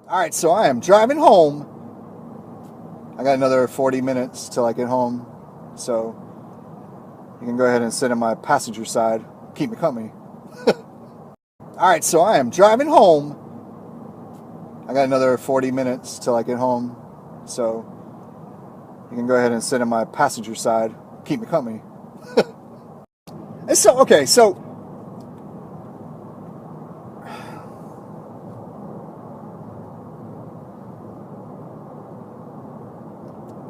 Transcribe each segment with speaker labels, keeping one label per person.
Speaker 1: All right, so I am driving home. I got another 40 minutes till I get home. So you can go ahead and sit in my passenger side. Keep me company. All right, so I am driving home. I got another 40 minutes till I get home. So you can go ahead and sit in my passenger side. Keep me company. And so, okay, so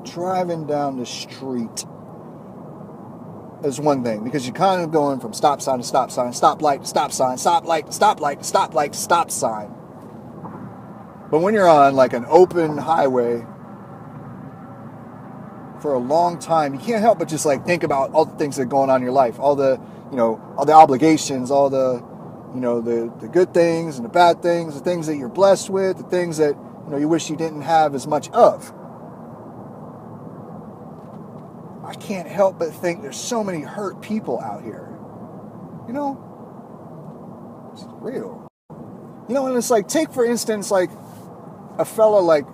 Speaker 1: driving down the street is one thing, because you're kind of going from stop sign to stop sign, stop light to stop sign, stop light to stop light to stop light to stop sign. But when you're on like an open highway for a long time, you can't help but just like think about all the things that are going on in your life, all the obligations, all the the good things and the bad things, the things that you're blessed with, the things that you wish you didn't have as much of. I can't help but think there's so many hurt people out here. It's real. And it's like, take for instance, like a fella like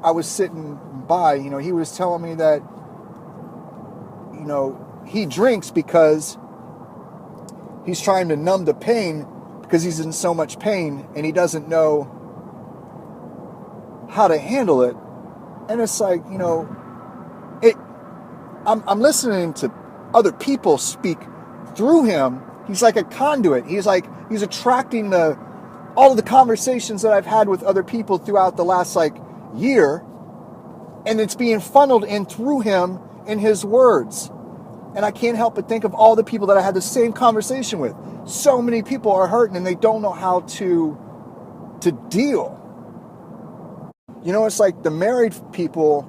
Speaker 1: I was sitting by, he was telling me that, he drinks because he's trying to numb the pain because he's in so much pain and he doesn't know how to handle it. And it's like, I'm listening to other people speak through him. He's like a conduit. He's attracting all of the conversations that I've had with other people throughout the last year, and it's being funneled in through him in his words. And I can't help but think of all the people that I had the same conversation with. So many people are hurting and they don't know how to deal. It's like the married people,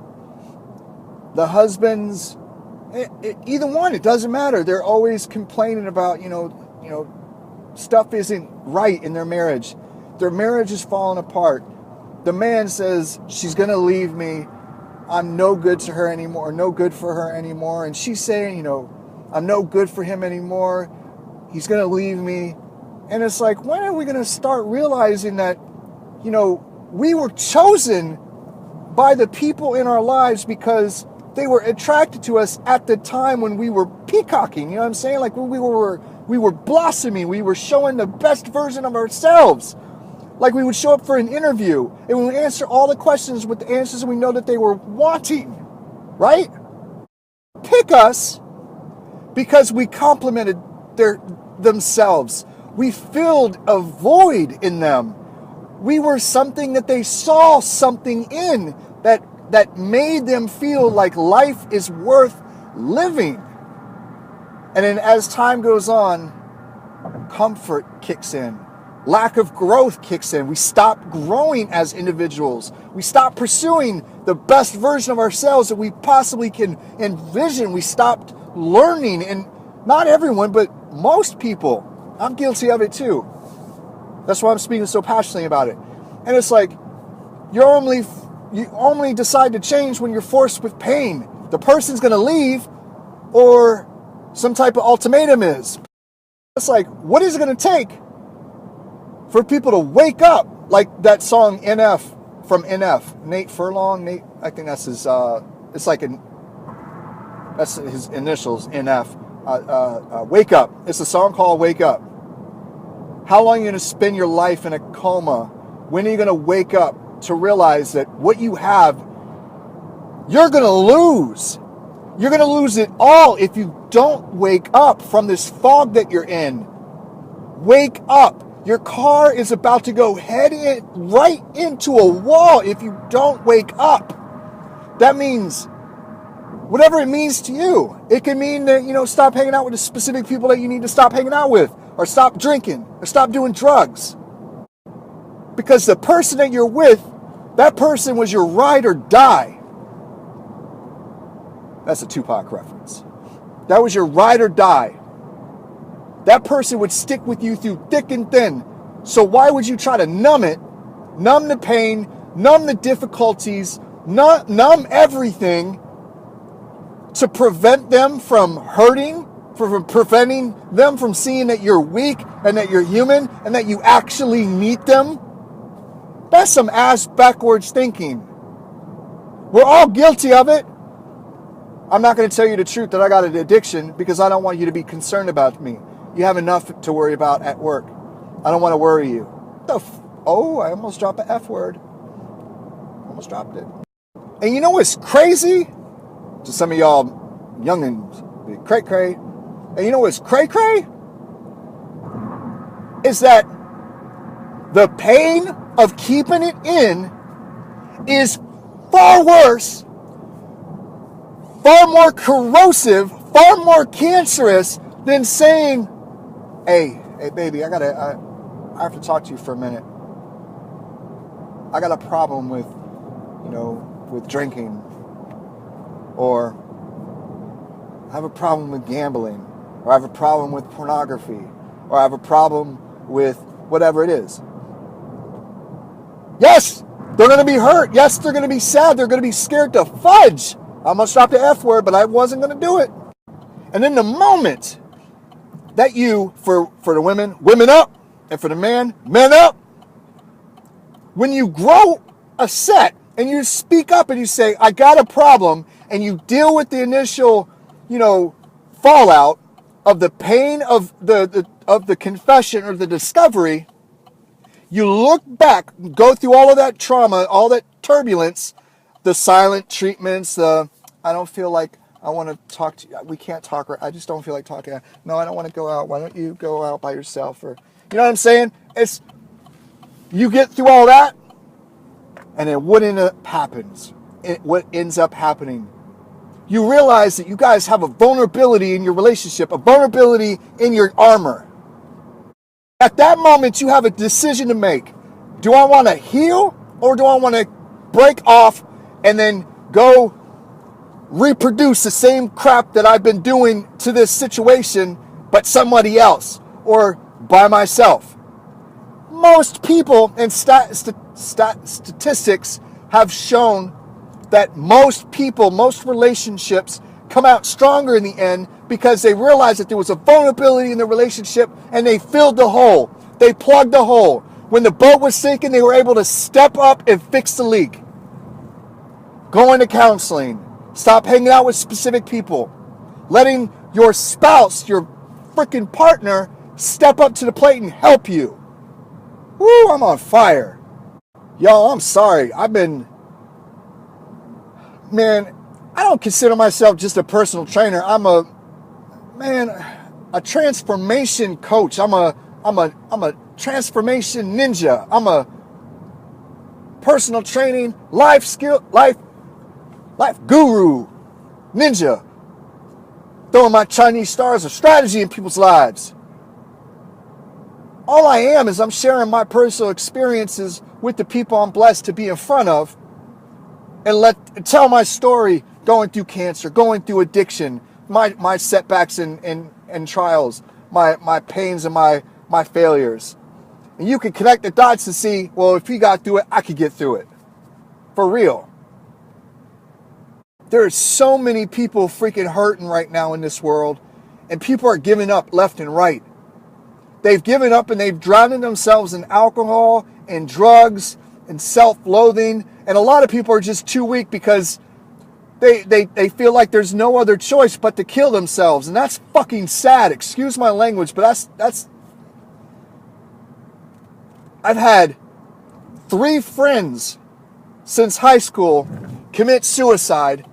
Speaker 1: the husbands, either one, it doesn't matter. They're always complaining about, stuff isn't right in their marriage. Their marriage is falling apart. The man says, she's going to leave me. I'm no good to her anymore, no good for her anymore. And she's saying, I'm no good for him anymore. He's going to leave me. And it's like, when are we going to start realizing that, we were chosen by the people in our lives because they were attracted to us at the time when we were peacocking. You know what I'm saying? Like when we were blossoming, we were showing the best version of ourselves. Like we would show up for an interview and we would answer all the questions with the answers we know that they were wanting, right? Pick us because we complimented themselves. We filled a void in them. We were something that they saw something in that made them feel like life is worth living. And then as time goes on, comfort kicks in. Lack of growth kicks in. We stop growing as individuals. We stop pursuing the best version of ourselves that we possibly can envision. We stopped learning. And not everyone, but most people. I'm guilty of it too. That's why I'm speaking so passionately about it. And it's like, you only decide to change when you're forced with pain. The person's going to leave or some type of ultimatum is. It's like, what is it going to take for people to wake up? Like that song NF from NF, Nate Furlong. I think that's his, that's his initials, NF. Wake Up. It's a song called Wake Up. How long are you going to spend your life in a coma? When are you going to wake up to realize that what you have, you're going to lose? You're going to lose it all if you don't wake up from this fog that you're in. Wake up. Your car is about to go right into a wall if you don't wake up. That means whatever it means to you. It can mean that, stop hanging out with the specific people that you need to stop hanging out with, or stop drinking, or stop doing drugs. Because the person that you're with, that person was your ride or die. That's a Tupac reference. That was your ride or die. That person would stick with you through thick and thin. So why would you try to numb it, numb the pain, numb the difficulties, numb everything to prevent them from hurting, from preventing them from seeing that you're weak and that you're human and that you actually need them? That's some ass backwards thinking. We're all guilty of it. I'm not going to tell you the truth that I got an addiction because I don't want you to be concerned about me. You have enough to worry about at work. I don't want to worry you. Oh, I almost dropped an F word. Almost dropped it. And you know what's crazy? To some of y'all youngins, cray-cray. And you know what's cray-cray? Is that the pain of keeping it in is far worse, far more corrosive, far more cancerous than saying, hey baby, I have to talk to you for a minute. I got a problem with, with drinking, or I have a problem with gambling, or I have a problem with pornography, or I have a problem with whatever it is. Yes, they're going to be hurt. Yes, they're going to be sad. They're going to be scared to fudge. I almost dropped the F word, but I wasn't going to do it. And in the moment that you, for the women up, and for the men up, when you grow a set and you speak up and you say, I got a problem, and you deal with the initial, fallout of the pain of the confession or the discovery, you look back, go through all of that trauma, all that turbulence, the silent treatments, I don't feel like I want to talk to you. We can't talk. I just don't feel like talking. No, I don't want to go out. Why don't you go out by yourself? Or, you know what I'm saying? You get through all that, and then what ends up happening? You realize that you guys have a vulnerability in your relationship, a vulnerability in your armor. At that moment, you have a decision to make. Do I want to heal, or do I want to break off and then go reproduce the same crap that I've been doing to this situation, but somebody else, or by myself? Most people and statistics have shown that most relationships come out stronger in the end because they realized that there was a vulnerability in the relationship and they filled the hole. They plugged the hole. When the boat was sinking, they were able to step up and fix the leak. Go into counseling. Stop hanging out with specific people. Letting your spouse, your freaking partner, step up to the plate and help you. Woo, I'm on fire. Y'all, I'm sorry. I don't consider myself just a personal trainer. I'm a transformation coach. I'm a transformation ninja. I'm a personal training, life guru, ninja. Throwing my Chinese stars of strategy in people's lives. All I am is I'm sharing my personal experiences with the people I'm blessed to be in front of, and tell my story, going through cancer, going through addiction, my setbacks and trials, my pains and my failures. And you can connect the dots to see, well, if he got through it, I could get through it. For real. There are so many people freaking hurting right now in this world, and people are giving up left and right. They've given up and they've drowned themselves in alcohol and drugs and self-loathing. And a lot of people are just too weak because they feel like there's no other choice but to kill themselves. And that's fucking sad. Excuse my language, but that's I've had 3 friends since high school commit suicide.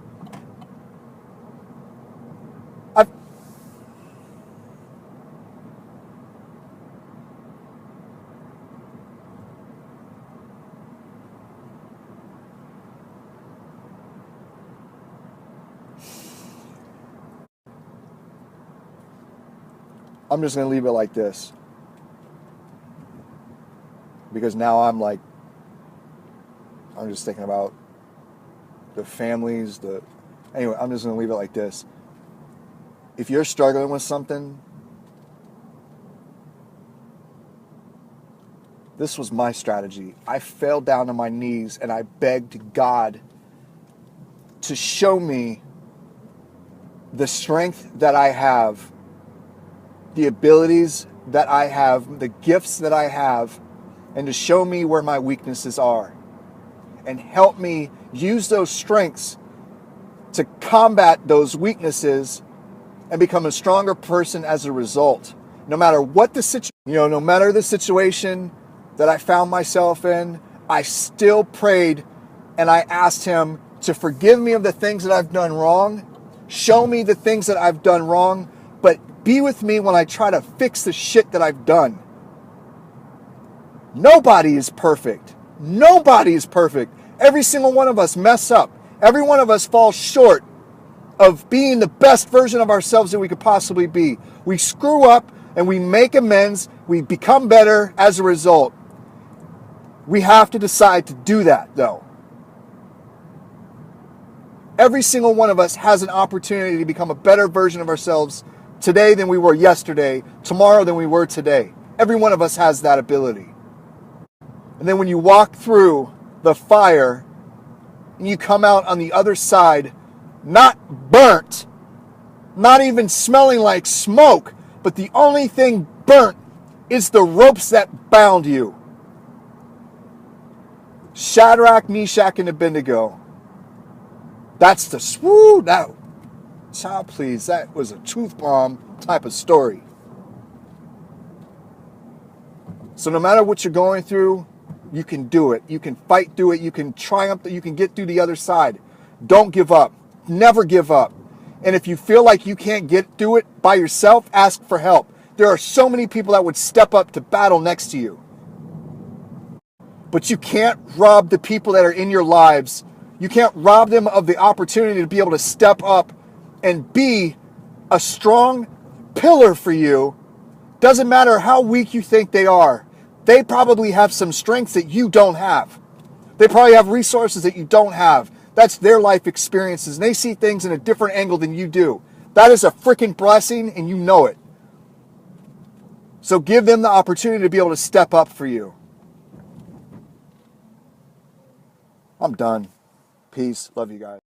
Speaker 1: I'm just going to leave it like this. Because now I'm just thinking about the families, anyway, I'm just going to leave it like this. If you're struggling with something, this was my strategy. I fell down on my knees and I begged God to show me the strength that I have, the abilities that I have, the gifts that I have, and to show me where my weaknesses are, and help me use those strengths to combat those weaknesses and become a stronger person as a result. No matter what no matter the situation that I found myself in, I still prayed and I asked him to forgive me of the things that I've done wrong, show me the things that I've done wrong, but be with me when I try to fix the shit that I've done. Nobody is perfect. Nobody is perfect. Every single one of us mess up. Every one of us falls short of being the best version of ourselves that we could possibly be. We screw up and we make amends. We become better as a result. We have to decide to do that, though. Every single one of us has an opportunity to become a better version of ourselves today than we were yesterday, tomorrow than we were today. Every one of us has that ability. And then when you walk through the fire and you come out on the other side, not burnt, not even smelling like smoke, but the only thing burnt is the ropes that bound you. Shadrach, Meshach, and Abednego. That's the swoo. Now, child, please, that was a truth bomb type of story. So no matter what you're going through, you can do it. You can fight through it. You can triumph. You can get through the other side. Don't give up. Never give up. And if you feel like you can't get through it by yourself, ask for help. There are so many people that would step up to battle next to you. But you can't rob the people that are in your lives. You can't rob them of the opportunity to be able to step up and be a strong pillar for you. Doesn't matter how weak you think they are. They probably have some strengths that you don't have. They probably have resources that you don't have. That's their life experiences. And they see things in a different angle than you do. That is a freaking blessing, and you know it. So give them the opportunity to be able to step up for you. I'm done. Peace. Love you guys.